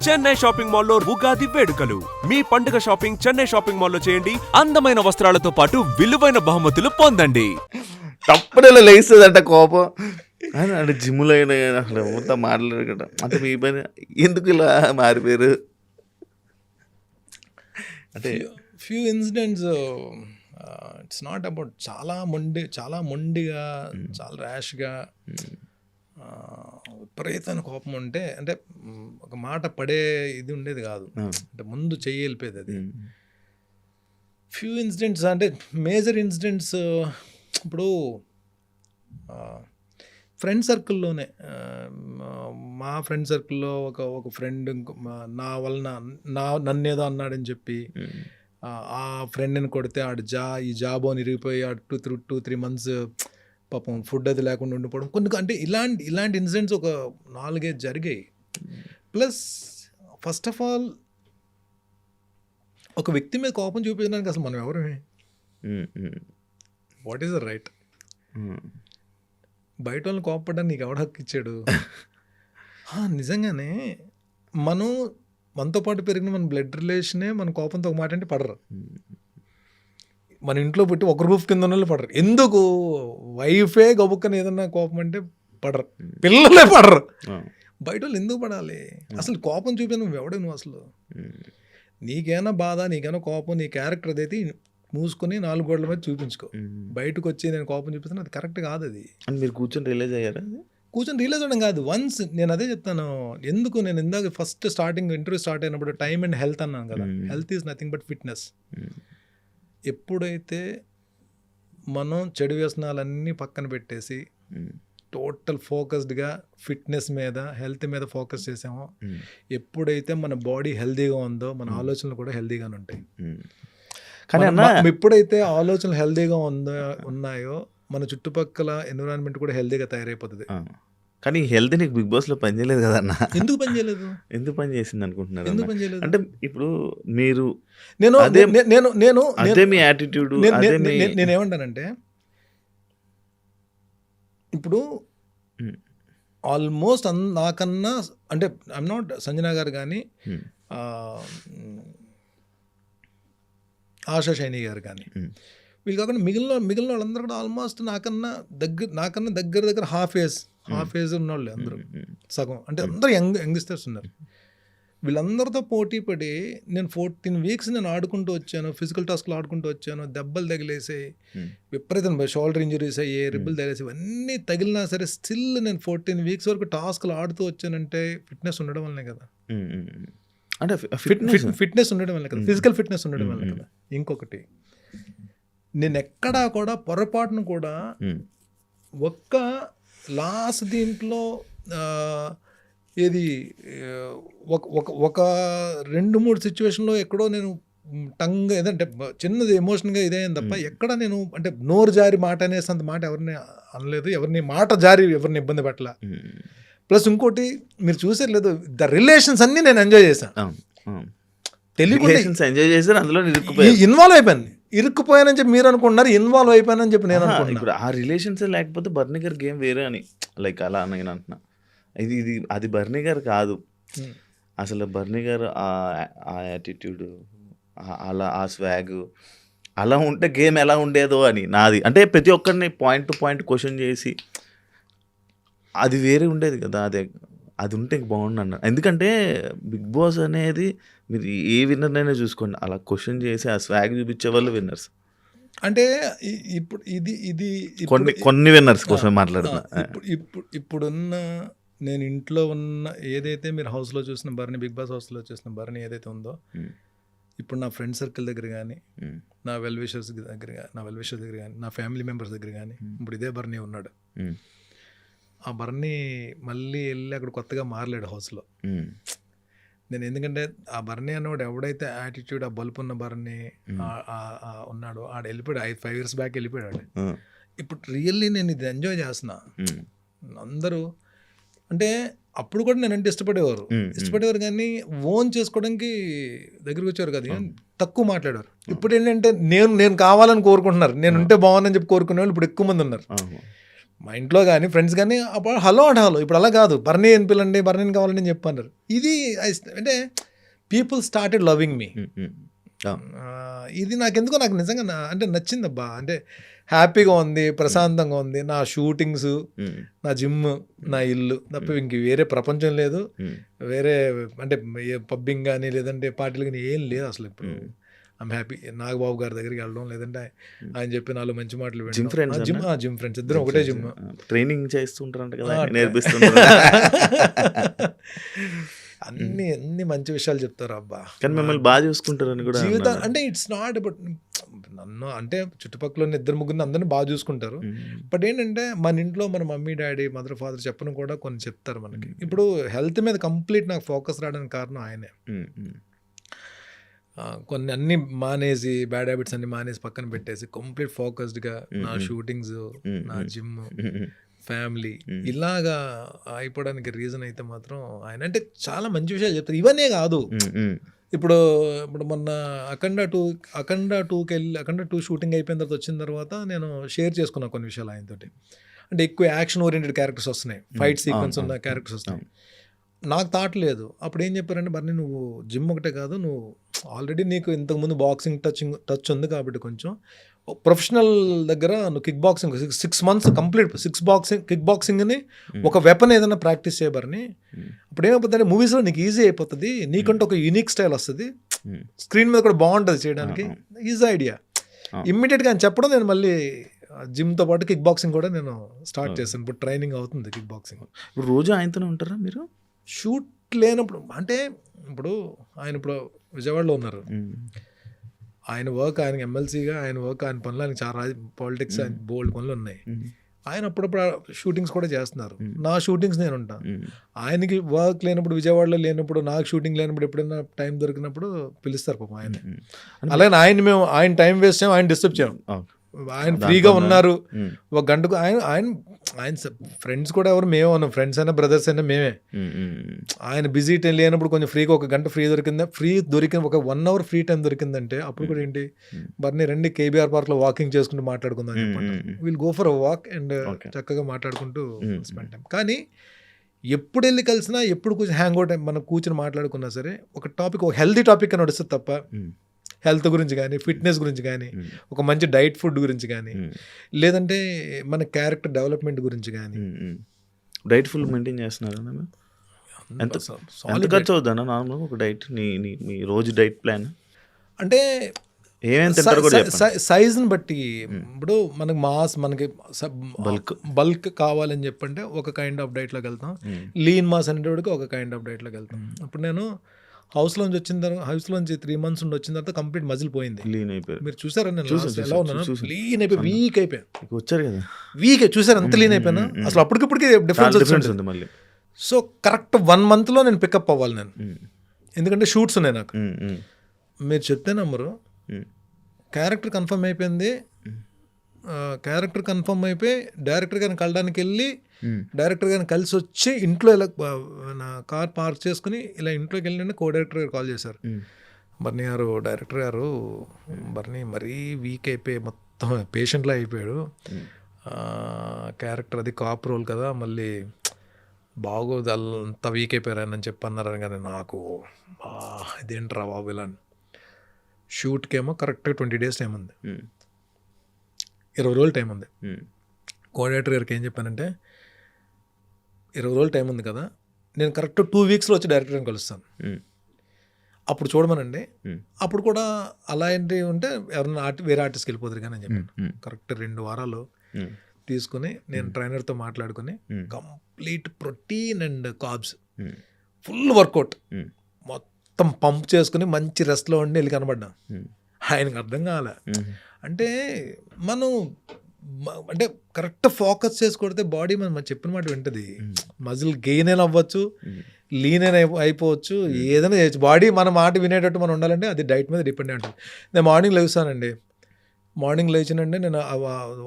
Chennai shopping మాల్లో ఉగాది వేడుకలు. మీ పండుగ షాపింగ్ చెన్నై షాపింగ్ మాల్లో చేయండి. అందమైన వస్త్రాలతో పాటు విలువైన బహుమతులు పొందండి. తప్పడేలా లేస్తుందంట కోపం. అంటే జిమ్లో అయినా అసలు మొత్తం మాట్లాడరు కదా. అంటే మీ పని ఎందుకు ఇలా మారిపోయారు అంటే few incidents. It's not about చాలా మొండిగా చాలా ర్యాష్గా విపరీతమైన కోపం ఉంటే అంటే ఒక మాట పడే ఇది ఉండేది కాదు. అంటే ముందు చెయ్యి వెళ్ళిపోయేది అది. ఫ్యూ ఇన్సిడెంట్స్ అంటే మేజర్ ఇన్సిడెంట్స్ ఇప్పుడు ఫ్రెండ్ సర్కిల్లోనే మా ఫ్రెండ్ సర్కిల్లో ఒక ఫ్రెండ్ నా వలన నన్నేదో అన్నాడని చెప్పి ఆ ఫ్రెండ్ని కొడితే ఈ జాబ్ అని ఇరిగిపోయి 2-3 months పాపం ఫుడ్ అది లేకుండా ఉండిపోవడం కొన్ని అంటే ఇలాంటి ఇన్సిడెంట్స్ ఒక 4-5 జరిగాయి. ప్లస్ ఫస్ట్ ఆఫ్ ఆల్ ఒక వ్యక్తి మీద కోపం చూపించడానికి అసలు మనం ఎవరమే, వాట్ ఈస్ ద రైట్? బయట వాళ్ళని కోపపడ్డానికి నీకు ఎవడ హక్కు ఇచ్చాడు? నిజంగానే మనతో పాటు పెరిగిన మన బ్లడ్ రిలేషనే మన కోపంతో ఒక మాట అంటే పడరు. మన ఇంట్లో పుట్టి ఒక రూఫ్ కింద ఉన్న వాళ్ళు పడరు. ఎందుకు? వైఫే గబుక్కని ఏదన్నా కోపం అంటే పడరు, పిల్లలే పడరు. బయట వాళ్ళు ఎందుకు పడాలి? అసలు కోపం చూపి నువ్వు ఎవడే? నువ్వు అసలు నీకేనా బాధ, నీకేనా కోపం, నీ క్యారెక్టర్ అదైతే మూసుకొని 4 గోడల మీద చూపించుకో. బయటకు వచ్చి నేను కోపం చూపిస్తాను, అది కరెక్ట్ కాదు. అది మీరు కూర్చొని రియలైజ్ అయ్యారా? కూర్చొని రియలైజ్ అవ్వడం కాదు. వన్స్ నేను అదే చెప్తాను. ఎందుకు నేను ఇందాక ఫస్ట్ ఇంటర్వ్యూ స్టార్ట్ అయినప్పుడు టైమ్ అండ్ హెల్త్ అన్నాను కదా. Health is nothing but fitness. ఎప్పుడైతే మనం చెడు వ్యసనాలన్నీ పక్కన పెట్టేసి టోటల్ ఫోకస్డ్గా ఫిట్నెస్ మీద హెల్త్ మీద ఫోకస్ చేసామో, ఎప్పుడైతే మన బాడీ హెల్తీగా ఉందో మన ఆలోచనలు కూడా హెల్తీగానే ఉంటాయి. కానీ ఎప్పుడైతే ఆలోచనలు హెల్తీగా ఉన్నాయో మన చుట్టుపక్కల ఎన్విరాన్మెంట్ కూడా హెల్తీగా తయారైపోతుంది. కానీ హెల్త్ నీకు బిగ్ బాస్లో పనిచేయలేదు కదన్నా. ఎందుకు పనిచేయలేదు? ఎందుకు పని చేసింది అనుకుంటున్నారు? ఎందుకు పనిచేయలేదు అంటే ఇప్పుడు మీరు నేను అదే మీ యాటిట్యూడ్. నేనేమంటానంటే ఇప్పుడు ఆల్మోస్ట్ నాకన్నా అంటే ఐఎమ్ నాట్ సంజన గారు కానీ ఆశా షైని గారు కానీ వీళ్ళు కాకుండా మిగిలిన వాళ్ళందరూ కూడా ఆల్మోస్ట్ నాకన్నా దగ్గర హాఫ్ ఏజ్ ఉన్న వాళ్ళు అందరూ సగం. అంటే అందరూ యంగ్స్టర్స్ ఉన్నారు. వీళ్ళందరితో పోటీ పడి నేను 14 weeks నేను ఆడుకుంటూ వచ్చాను, ఫిజికల్ టాస్క్లు ఆడుకుంటూ వచ్చాను. దెబ్బలు తగిలేసాయి, విపరీతం షోల్డర్ ఇంజరీస్ అయ్యాయి, రిబ్బులు తగిలేసాయి. ఇవన్నీ తగిలినా సరే స్టిల్ నేను 14 weeks వరకు టాస్క్లు ఆడుతూ వచ్చానంటే ఫిట్నెస్ ఉండడం వల్లనే కదా. అంటే ఫిట్నెస్ ఉండడం వల్ల కదా, ఫిజికల్ ఫిట్నెస్ ఉండడం వల్ల కదా. ఇంకొకటి, నేను ఎక్కడా కూడా పొరపాటును కూడా ఒక్క లాస్ట్ దీంట్లో ఏది ఒక 2-3 సిచ్యువేషన్లో ఎక్కడో నేను టంగ్ ఏదంటే చిన్నది ఎమోషన్గా ఇదేం తప్ప ఎక్కడ నేను అంటే నోరు జారి మాట అనేసంత మాట ఎవరిని అనలేదు, ఎవరిని మాట జారి ఎవరిని ఇబ్బంది పెట్టాల. ప్లస్ ఇంకోటి మీరు చూసారు లేదు, ద రిలేషన్స్ అన్నీ నేను ఎంజాయ్ చేశాను. తెలియకుండా ఎంజాయ్ చేశారు, అందులో ఇన్వాల్వ్ అయిపోయాను. ఇరుక్కుపోయానని చెప్పి మీరు అనుకుంటున్నారు, ఇన్వాల్వ్ అయిపోయానని చెప్పి నేను అనుకుంటున్నాను. ఇప్పుడు ఆ రిలేషన్స్ లేకపోతే బర్నీ గారి గేమ్ వేరే అని లైక్ అలా నేను అంటున్నా. ఇది అది బర్నీ గారు కాదు అసలు. బర్నీ గారు ఆ యాటిట్యూడ్, అలా ఆ స్వాగ్ అలా ఉంటే గేమ్ ఎలా ఉండేదో అని నాది. అంటే ప్రతి ఒక్కరిని పాయింట్ టు పాయింట్ క్వశ్చన్ చేసి అది వేరే ఉండేది కదా. అది ఉంటే బాగుండు అన్న. ఎందుకంటే బిగ్ బాస్ అనేది మీరు ఏ విన్నర్నైనా చూసుకోండి, అలా క్వశ్చన్ చేసి ఆ స్వాగ్ చూపించే వాళ్ళు విన్నర్స్. అంటే ఇప్పుడు ఇది కొన్ని విన్నర్స్ కోసం మాట్లాడుతున్నా. ఇప్పుడున్న నేను ఇంట్లో ఉన్న ఏదైతే మీరు హౌస్లో చూసిన బర్నీ, బిగ్ బాస్ హౌస్లో చూసిన బర్నీ ఏదైతే ఉందో, ఇప్పుడు నా ఫ్రెండ్ సర్కిల్ దగ్గర కానీ, నా వెల్ విషర్స్ దగ్గర కానీ, నా ఫ్యామిలీ మెంబర్స్ దగ్గర కానీ ఇప్పుడు ఇదే బర్నీ ఉన్నాడు. ఆ బర్నీ మళ్ళీ వెళ్ళి అక్కడ కొత్తగా మారలేడు హౌస్లో. నేను ఎందుకంటే ఆ బర్నీ అన్నవాడు ఎవడైతే యాటిట్యూడ్ ఆ బల్బు ఉన్న బర్నీ ఉన్నాడో ఆడ వెళ్ళిపోయాడు. 5 years బ్యాక్ వెళ్ళిపోయాడు. ఇప్పుడు రియల్లీ నేను ఇది ఎంజాయ్ చేస్తున్నా. అందరూ అంటే అప్పుడు కూడా నేను అంటే ఇష్టపడేవారు కానీ ఓన్ చేసుకోవడానికి దగ్గరికి వచ్చేవారు కదా, తక్కువ మాట్లాడారు. ఇప్పుడు ఏంటంటే నేను కావాలని కోరుకుంటున్నారు, నేను ఉంటే బాగుందని చెప్పి కోరుకునే వాళ్ళు ఇప్పుడు ఎక్కువ మంది ఉన్నారు. మా ఇంట్లో కానీ ఫ్రెండ్స్ కానీ అప్పుడు హలో అంటే హలో. ఇప్పుడు అలా కాదు, బర్నీ అని పిల్లండి, బర్నీని కావాలని నేను చెప్పన్నారు. ఇది అంటే పీపుల్ స్టార్టెడ్ లవింగ్ మీ. ఇది నాకెందుకో నాకు నిజంగా అంటే నచ్చిందబ్బా. అంటే హ్యాపీగా ఉంది, ప్రశాంతంగా ఉంది. నా షూటింగ్స్, నా జిమ్, నా ఇల్లు తప్ప ఇంక వేరే ప్రపంచం లేదు. వేరే అంటే పబ్బింగ్ కానీ లేదంటే పార్టీలు కానీ ఏం లేదు అసలు. ఇప్పుడు ఐమ్ హ్యాపీ. నాగబాబు గారి దగ్గరికి వెళ్ళడం, లేదంటే ఆయన చెప్పి నాలుగు మంచి మాటలు వినడం. జిమ్ ఫ్రెండ్స్ ఇద్దరం ఒకటే జిమ్. ట్రైనింగ్ చేస్తుంటారంట కదా, నేర్పిస్తుంటారు. అన్ని మంచి విషయాలు చెప్తారు అబ్బా. కానీ మిమ్మల్ని బాగా చూసుకుంటారని కూడా జీవితం అంటే ఇట్స్ నాట్ అబౌట్ నన్ను, అంటే చుట్టుపక్కల ఉన్న ఇద్దరు ముగ్గురిని అందరినీ బాగా చూసుకుంటారు. బట్ ఏంటంటే మన ఇంట్లో మన మమ్మీ డాడీ మదర్ ఫాదర్ చెప్పడం కూడా కొన్ని చెప్తారు మనకి. ఇప్పుడు హెల్త్ మీద కంప్లీట్ నాకు ఫోకస్ రావడానికి కారణం ఆయనే. కొన్ని అన్ని మానేసి, బ్యాడ్ హ్యాబిట్స్ అన్ని మానేసి పక్కన పెట్టేసి కంప్లీట్ ఫోకస్డ్గా నా షూటింగ్స్, నా జిమ్, ఫ్యామిలీ ఇలాగా అయిపోవడానికి రీజన్ అయితే మాత్రం ఆయన. అంటే చాలా మంచి విషయాలు చెప్తారు. ఇవన్నీ కాదు, ఇప్పుడు మొన్న అఖండ 2 షూటింగ్ అయిపోయిన తర్వాత వచ్చిన తర్వాత నేను షేర్ చేసుకున్నా కొన్ని విషయాలు ఆయనతోటి. అంటే ఎక్కువ యాక్షన్ ఓరియంటెడ్ క్యారెక్టర్స్ వస్తున్నాయి, ఫైట్ సీక్వెన్స్ ఉన్న క్యారెక్టర్స్ వస్తున్నాయి. నాకు థాట్ లేదు. అప్పుడు ఏం చెప్పారంటే, బర్నీ నువ్వు జిమ్ ఒకటే కాదు, నువ్వు ఆల్రెడీ నీకు ఇంతకుముందు బాక్సింగ్ టచ్ ఉంది కాబట్టి కొంచెం ప్రొఫెషనల్ దగ్గర నువ్వు kick boxing 6 months complete kick బాక్సింగ్ని ఒక వెపన్ ఏదైనా ప్రాక్టీస్ చేయబర్ని. అప్పుడు ఏమైపోతుందంటే మూవీస్లో నీకు ఈజీ అయిపోతుంది, నీకంటే ఒక యూనిక్ స్టైల్ వస్తుంది, స్క్రీన్ మీద కూడా బాగుంటుంది చేయడానికి. Easy idea. ఇమ్మీడియట్గా అని చెప్పడం నేను మళ్ళీ జిమ్తో పాటు కిక్ బాక్సింగ్ కూడా నేను స్టార్ట్ చేశాను. ఇప్పుడు ట్రైనింగ్ అవుతుంది కిక్ బాక్సింగ్. ఇప్పుడు రోజు ఆయనతోనే ఉంటారా మీరు? షూట్ లేనప్పుడు అంటే ఇప్పుడు ఆయన ఇప్పుడు విజయవాడలో ఉన్నారు. ఆయన వర్క్, ఆయనకి ఎమ్మెల్సీగా ఆయన వర్క్, ఆయన పనులు, ఆయనకి చాలా పాలిటిక్స్, ఆయన బోల్డ్ పనులు ఉన్నాయి. ఆయన అప్పుడప్పుడు షూటింగ్స్ కూడా చేస్తున్నారు. నా షూటింగ్స్ నేను ఉంటాను. ఆయనకి వర్క్ లేనప్పుడు, విజయవాడలో లేనప్పుడు, నాకు షూటింగ్ లేనప్పుడు, ఎప్పుడైనా టైం దొరికినప్పుడు పిలుస్తారు పాపం ఆయన. అలాగే ఆయన టైం వేస్ట్ చేయం, ఆయన డిస్టర్బ్ చేయం. ఆయన ఫ్రీగా ఉన్నారు ఒక గంటకు. ఆయన ఫ్రెండ్స్ కూడా ఎవరు, మేమే ఉన్నాం. ఫ్రెండ్స్ అయినా బ్రదర్స్ అయినా మేమే. ఆయన బిజీ టైం లేనప్పుడు కొంచెం ఫ్రీగా ఒక గంట దొరికింది, ఒక 1 hour ఫ్రీ టైం దొరికిందంటే అప్పుడు కూడా ఏంటి, బర్నీ రండి కేబీఆర్ పార్క్లో వాకింగ్ చేసుకుంటూ మాట్లాడుకుందాం చెప్పండి. Will go for a walk and చక్కగా మాట్లాడుకుంటూ స్పెండ్ టైం. కానీ ఎప్పుడు వెళ్ళి కలిసినా, ఎప్పుడు కూర్చొని హ్యాంగ్ అవుట్ మనం కూర్చొని మాట్లాడుకున్నా సరే ఒక టాపిక్, ఒక హెల్తీ టాపిక్ అని నడుస్తుంది తప్ప హెల్త్ గురించి కానీ, ఫిట్నెస్ గురించి కానీ, ఒక మంచి డైట్ ఫుడ్ గురించి కానీ, లేదంటే మన క్యారెక్టర్ డెవలప్మెంట్ గురించి కానీ. డైట్ ఫుల్ మెయింటైన్ చేస్తున్నారా? ఎంత ఖర్చు అవుతుందా నార్మల్గా ఒక డైట్? మీ రోజు డైట్ ప్లాన్ అంటే ఏమేమి సైజుని బట్టి. ఇప్పుడు మనకి బల్క్ కావాలని చెప్పంటే ఒక కైండ్ ఆఫ్ డైట్లోకి వెళ్తాం. లీన్ మాస్ అనేటికి ఒక కైండ్ ఆఫ్ డైట్లోకి వెళ్తాం. ఇప్పుడు నేను హౌస్లోంచి వచ్చిన తర్వాత, హౌస్లోంచి 3 months ఉండి వచ్చిన తర్వాత కంప్లీట్ మజిల్ పోయింది. లీన్ అయిపోయారు. మీరు చూసారా నేను ఎలా ఉన్నాను? లీన్ అయిపోయి వీక్ అయిపోయాను. వచ్చారు కదా వీక్ చూసారు అంత లీన్ అయిపోయినా. అసలు అప్పటికిప్పటికి డిఫరెన్స్ ఉంది మళ్ళీ. సో కరెక్ట్ 1 monthలో నేను పికప్ అవ్వాలి నేను, ఎందుకంటే షూట్స్ ఉన్నాయి నాకు. మీరు చెప్తే నమ్మరు, క్యారెక్టర్ కన్ఫర్మ్ అయిపోయింది. క్యారెక్టర్ కన్ఫర్మ్ అయిపోయి డైరెక్టర్ గారిని కలడానికి వెళ్ళి, డైరెక్టర్ గారిని కలిసి వచ్చి ఇంట్లో ఇలా నా కార్ పార్క్ చేసుకుని ఇలా ఇంట్లోకి వెళ్ళిన కో డైరెక్టర్ గారు కాల్ చేశారు. బర్నీ గారు, డైరెక్టర్ గారు, బర్నీ మరీ వీక్ అయిపోయి మొత్తం పేషెంట్లా అయిపోయాడు, క్యారెక్టర్ అది కాప్ రోల్ కదా, మళ్ళీ బాగోదు, అంత వీక్ అయిపోయారు అని చెప్పి అన్నారు. కానీ నాకు ఇదేంట్రా బాబు ఇలా. షూట్కేమో కరెక్ట్గా 20 days టైం ఉంది, 20 రోజులు టైం ఉంది. కోఆర్డినేటర్ గారికి ఏం చెప్పానంటే, 20 రోజులు టైం ఉంది కదా, నేను కరెక్ట్ 2 weeksలో వచ్చి డైరెక్టర్ని కలుస్తాను, అప్పుడు చూడమనండి. అప్పుడు కూడా అలాంటివి ఉంటే ఎవరైనా వేరే ఆర్టిస్ట్కి వెళ్ళిపోతారు కానీ అని చెప్పాను. కరెక్ట్ 2 వారాలు తీసుకుని నేను ట్రైనర్తో మాట్లాడుకుని complete protein and carbs, full workout మొత్తం పంప్ చేసుకుని మంచి రెస్ట్లో ఉండి వెళ్ళి కనబడ్డా. ఆయనకు అర్థం కాలే. అంటే మనం అంటే కరెక్ట్ ఫోకస్ చేసి కొడితే బాడీ మనం చెప్పిన మాట వింటది. మజిల్ గెయిన్ అయినా అవ్వచ్చు, లీన్ అయినా అయిపోవచ్చు, ఏదైనా చేయొచ్చు. బాడీ మన మాట వినేటట్టు మనం ఉండాలంటే అది డైట్ మీద డిపెండ్ అయి ఉంటుంది. నేను మార్నింగ్ లేచానండి, మార్నింగ్ లేచినండి నేను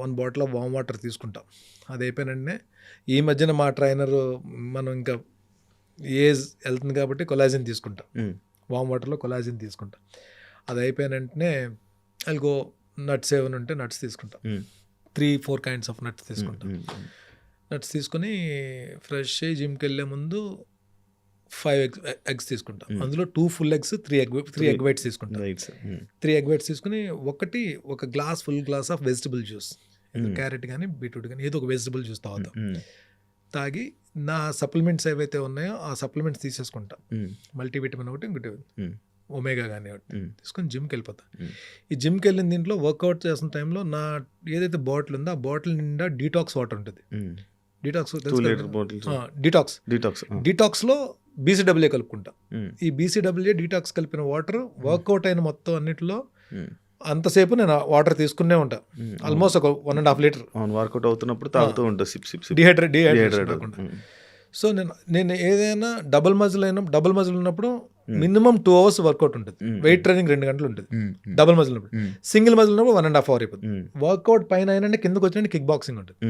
1 bottle of వామ్ వాటర్ తీసుకుంటాం. అది అయిపోయినండి ఈ మధ్యన మా ట్రైనర్ మనం ఇంకా ఏజ్ వెళ్తుంది కాబట్టి కొలాజిన్ తీసుకుంటాం, వామ్ వాటర్లో కొలాజిన్ తీసుకుంటాం. అది అయిపోయిన వెంటనే అల్గో నట్స్ ఏమైనా ఉంటే నట్స్ తీసుకుంటాం, 3-4 kinds of నట్స్ తీసుకుంటాం. నట్స్ తీసుకొని ఫ్రెష్ అయ్యి జిమ్కి వెళ్ళే ముందు 5 eggs తీసుకుంటా. అందులో 2 full eggs, 3 egg whites తీసుకుంటా. 3 egg whites తీసుకుని ఒక full glass of vegetable juice, carrot కానీ బీట్రూట్ కానీ ఏదో ఒక వెజిటబుల్ జ్యూస్ తాగి నా సప్లిమెంట్స్ ఏవైతే ఉన్నాయో ఆ సప్లిమెంట్స్ తీసేసుకుంటా. మల్టీవిటమిన్ ఒకటి, ఇంకోటి ఒమేగా కానీ ఒకటి తీసుకొని జిమ్కి వెళ్ళిపోతా. ఈ జిమ్కి వెళ్ళిన దీంట్లో వర్కౌట్ చేస్తున్న టైంలో నా ఏదైతే బాటిల్ ఉందో ఆ బాటిల్ నిండా డీటాక్స్ వాటర్ ఉంటుంది. డీటాక్స్లో BCAA కలుపుకుంటా. ఈ BCAA డీటాక్స్ కలిపిన వాటర్ వర్కౌట్ అయిన మొత్తం అన్నిటిలో అంతసేపు నేను వాటర్ తీసుకునే ఉంటా. ఆల్మోస్ట్ ఒక 1.5 లీటర్ వర్కౌట్ అవుతున్నప్పుడు తాగుతూ ఉంటా. డిహైడ్రేట్. సో నేను ఏదైనా డబుల్ మజిల్ ఉన్నప్పుడు మినిమం 2 hours వర్కౌట్ ఉంటుంది. వెయిట్ ట్రైనింగ్ 2 గంటలు ఉంటుంది డబుల్ మజిల్ ఉన్నప్పుడు. సింగిల్ మజిల్ ఉన్నప్పుడు 1.5 hour అయిపోతుంది. వర్కౌట్ పైన అయినా కిందకు వచ్చినట్టు కిక్ బాక్సింగ్ ఉంటుంది.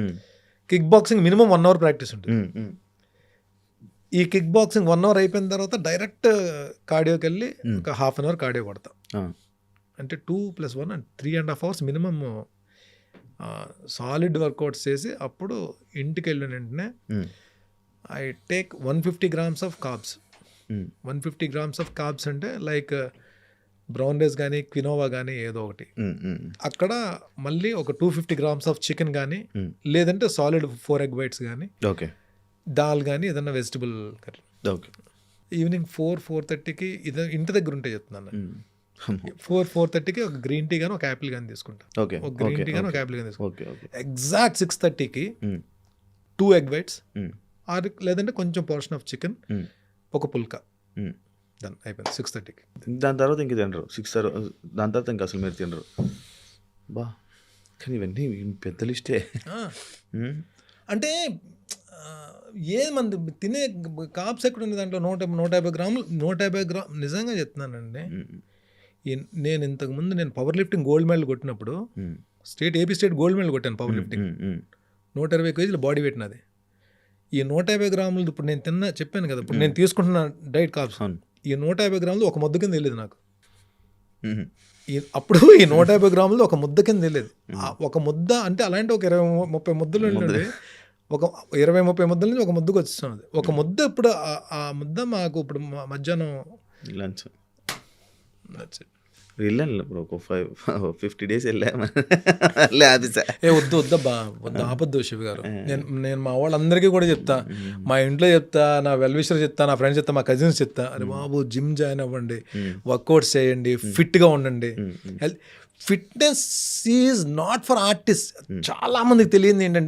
Kick boxing minimum 1 hour practice ఉంటుంది. ఈ కిక్ బాక్సింగ్ 1 hour అయిపోయిన తర్వాత డైరెక్ట్ కార్డియోకి వెళ్ళి ఒక 1/2 hour కార్డియో కొడతా. అంటే 2 + 1 3.5 hours మినిమం సాలిడ్ వర్కౌట్స్ చేసి అప్పుడు ఇంటికి వెళ్ళిన వెంటనే I take 150 grams of carbs. 150 grams of carbs అంటే లైక్ బ్రౌన్ రైస్ కానీ క్వినోవా కానీ ఏదో ఒకటి. అక్కడ మళ్ళీ ఒక 250 grams ఆఫ్ చికెన్ కానీ లేదంటే సాలిడ్ 4 egg whites కానీ దాల్ కానీ ఏదన్నా వెజిటబుల్ కర్రీ. ఈవినింగ్ 4-4:30కి ఇంటి దగ్గర ఉంటే చెప్తున్నాను. 4-4:30కి ఒక గ్రీన్ టీ కానీ ఒక యాపిల్ కానీ తీసుకుంటా. ఒక గ్రీన్ టీ కానీ ఒక యాపిల్ కానీ తీసుకుంటా. ఎగ్జాక్ట్ 6:30కి 2 egg whites లేదంటే కొంచెం పోర్షన్ ఆఫ్ చికెన్, ఒక పుల్కా, దాని అయిపోయింది 6:30కి. దాని తర్వాత ఇంక తినరు. 6 దాని తర్వాత ఇంకా అసలు మీరు తినరు. బా కానీ ఇవన్నీ పెద్ద లిస్టే. అంటే మంది తినే కాప్స్ ఎక్కడ ఉంది దాంట్లో 150 గ్రాములు. 150 గ్రాములు నిజంగా చెప్తున్నానండి. నేను ఇంతకుముందు పవర్ లిఫ్టింగ్ గోల్డ్ మెడల్ కొట్టినప్పుడు ఏపీ స్టేట్ గోల్డ్ మెడల్ కొట్టాను power lifting. 120 kgs body weight నాది. ఈ 150 గ్రాములు ఇప్పుడు నేను చెప్పాను కదా, ఇప్పుడు నేను తీసుకుంటున్న డైట్ కాప్స్, ఈ 150 గ్రాములు ఒక ముద్ద కింద తెలియదు నాకు. అప్పుడు ఈ 150 గ్రాములు ఒక ముద్ద కింద తెలియదు. ఒక ముద్ద అంటే అలాంటి ఒక 20-30 ముద్దలు నుండి ఒక 20-30 ముద్దల నుంచి ఒక ముద్దకు వచ్చిస్తున్నది. ఒక ముద్ద ఇప్పుడు ఆ ముద్ద మాకు ఇప్పుడు మధ్యాహ్నం లంచ్ వెళ్ళాను. ఇప్పుడు ఒక 50 days వెళ్ళాము. వద్దబ్బా ఆపద్దు శివ గారు. నేను మా వాళ్ళందరికీ కూడా చెప్తా, మా ఇంట్లో చెప్తా, నా వెల్ విషర్ చెప్తా, నా ఫ్రెండ్స్ చెప్తా, మా కజిన్స్ చెప్తా, అరే బాబు జిమ్ జాయిన్ అవ్వండి, వర్కౌట్స్ చేయండి, ఫిట్గా ఉండండి. Fitness is not for artist. చాలా మందికి తెలియదు ఏంటంటే